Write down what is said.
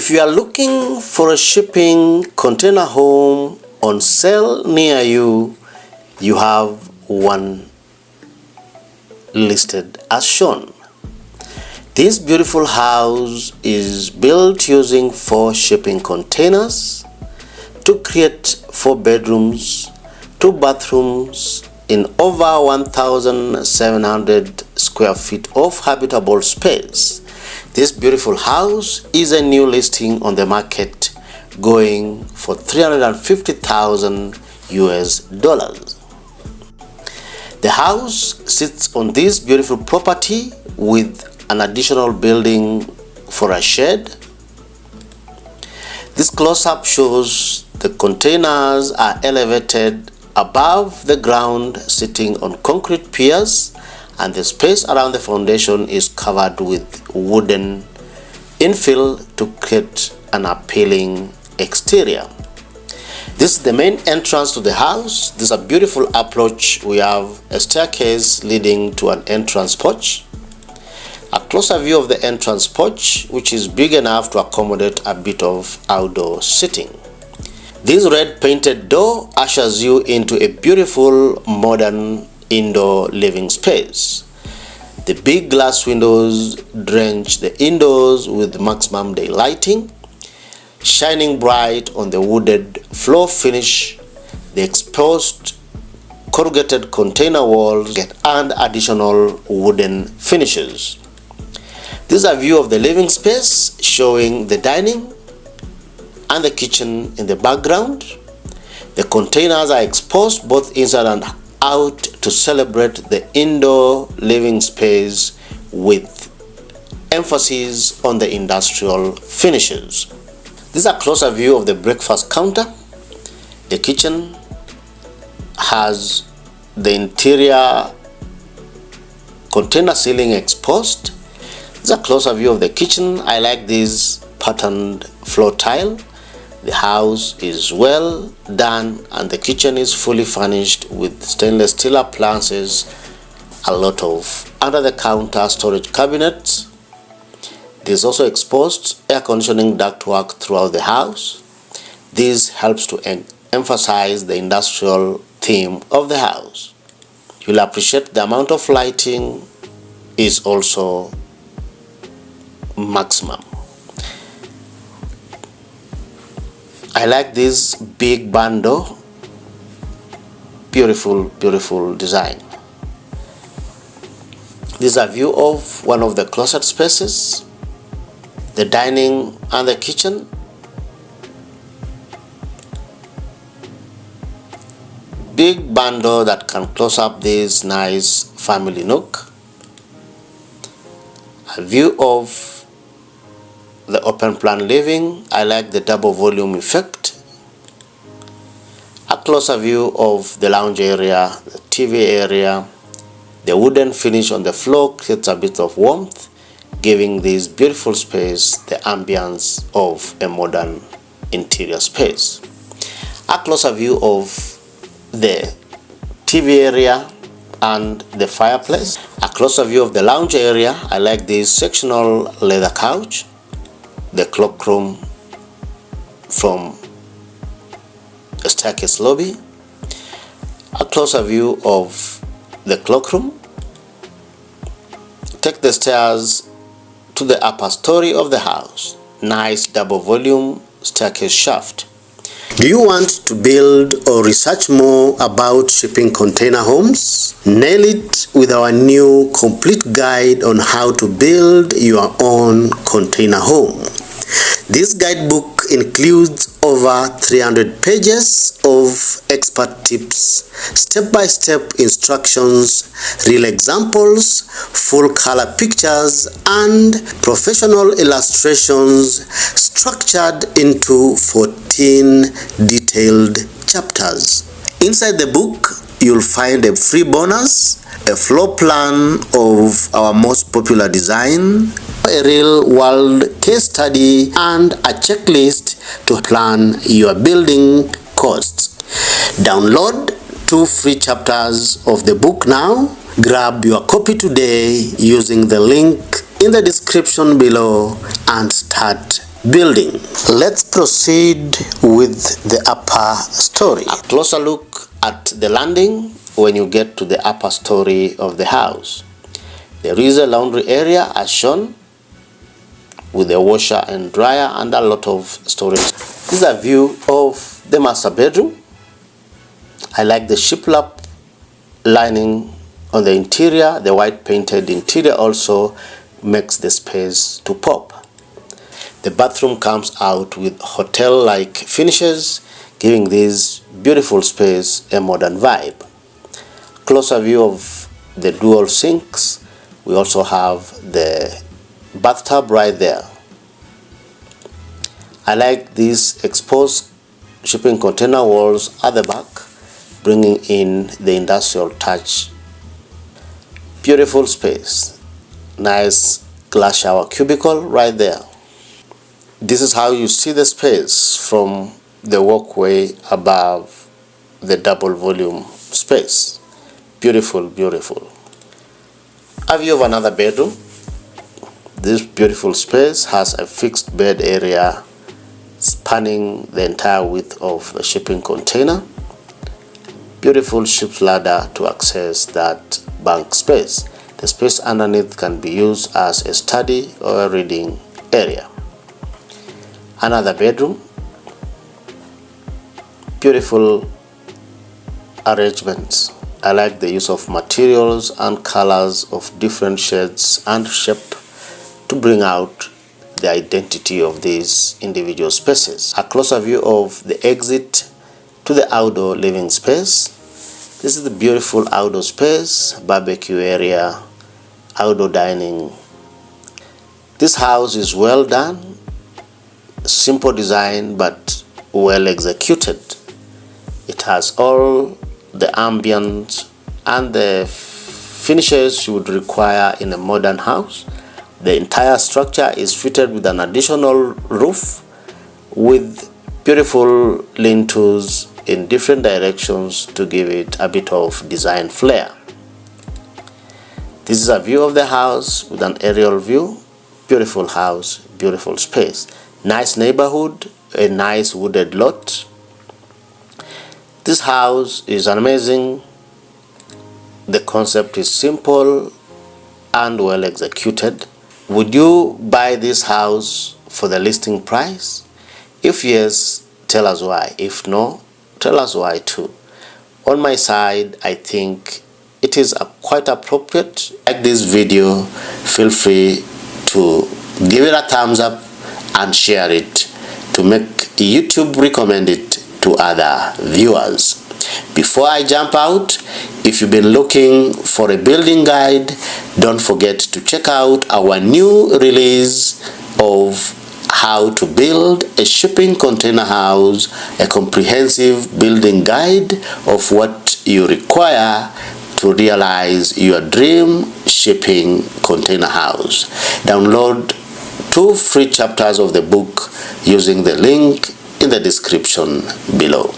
If you are looking for a shipping container home on sale near you, you have one listed as shown. This beautiful house is built using 4 shipping containers to create 4 bedrooms, 2 bathrooms in over 1,700 square feet of habitable space. This beautiful house is a new listing on the market going for $350,000 US. The house sits on this beautiful property with an additional building for a shed. This close-up shows the containers are elevated above the ground, sitting on concrete piers, and the space around the foundation is covered with wooden infill to create an appealing exterior. This is the main entrance to the house. This is a beautiful approach. We have a staircase leading to an entrance porch. A closer view of the entrance porch, which is big enough to accommodate a bit of outdoor seating. This red painted door ushers you into a beautiful modern indoor living space. The big glass windows drench the indoors with maximum day lighting, shining bright on the wooded floor finish, the exposed corrugated container walls, and additional wooden finishes. This is a view of the living space showing the dining and the kitchen in the background. The containers are exposed both inside and out to celebrate the indoor living space with emphasis on the industrial finishes. This is a closer view of the breakfast counter. The kitchen has the interior container ceiling exposed. This is a closer view of the kitchen. I like this patterned floor tile. The house is well done and the kitchen is fully furnished with stainless steel appliances, a lot of under the counter storage cabinets. There is also exposed air conditioning ductwork throughout the house. This helps to emphasize the industrial theme of the house. You'll appreciate the amount of lighting is also maximum. I like this big bando. Beautiful design. This is a view of one of the closet spaces, the dining and the kitchen. Big bando that can close up this nice family nook. A view of the open plan living. I like the double volume effect. A closer view of the lounge area, the TV area. The wooden finish on the floor creates a bit of warmth, giving this beautiful space the ambience of a modern interior space. A closer view of the TV area and the fireplace. A closer view of the lounge area. I like this sectional leather couch, the cloakroom from a staircase lobby. A closer view of the cloakroom. Take the stairs to the upper story of the house. Nice double volume staircase shaft. Do you want to build or research more about shipping container homes? Nail it with our new complete guide on how to build your own container home. This guidebook includes over 300 pages of expert tips, step-by-step instructions, real examples, full color pictures, and professional illustrations structured into 14 detailed chapters. Inside the book, you'll find a free bonus, a floor plan of our most popular design, a real-world case study, and a checklist to plan your building costs. Download 2 free chapters of the book now. Grab your copy today using the link in the description below and start building. Let's proceed with the upper story. A closer look at the landing when you get to the upper story of the house. There is a laundry area as shown, with a washer and dryer and a lot of storage. This is a view of the master bedroom. I like the shiplap lining on the interior. The white painted interior also makes the space to pop. The bathroom comes out with hotel-like finishes, giving this beautiful space a modern vibe. Closer view of the dual sinks. We also have the bathtub right there. I like these exposed shipping container walls at the back, bringing in the industrial touch. Beautiful space. Nice glass shower cubicle right there. This is how you see the space from the walkway above the double volume space. Beautiful, beautiful. A view of another bedroom. This beautiful space has a fixed bed area spanning the entire width of the shipping container. Beautiful ship's ladder to access that bunk space. The space underneath can be used as a study or a reading area. Another bedroom. Beautiful arrangements. I like the use of materials and colors of different shades and shape to bring out the identity of these individual spaces. A closer view of the exit to the outdoor living space. This is the beautiful outdoor space, barbecue area, outdoor dining. This house is well done, simple design but well executed. It has all the ambience and the finishes you would require in a modern house. The entire structure is fitted with an additional roof with beautiful lintels in different directions to give it a bit of design flair. This is a view of the house with an aerial view. Beautiful house, beautiful space. Nice neighborhood, a nice wooded lot. This house is amazing. The concept is simple and well executed. Would you buy this house for the listing price? If yes, tell us why. If no, tell us why too. On my side, I think it is quite appropriate. Like this video, feel free to give it a thumbs up and share it to make YouTube recommend it to other viewers. Before I jump out, if you've been looking for a building guide, don't forget to check out our new release of how to build a shipping container house, a comprehensive building guide of what you require to realize your dream shipping container house. Download 2 free chapters of the book using the link in the description below.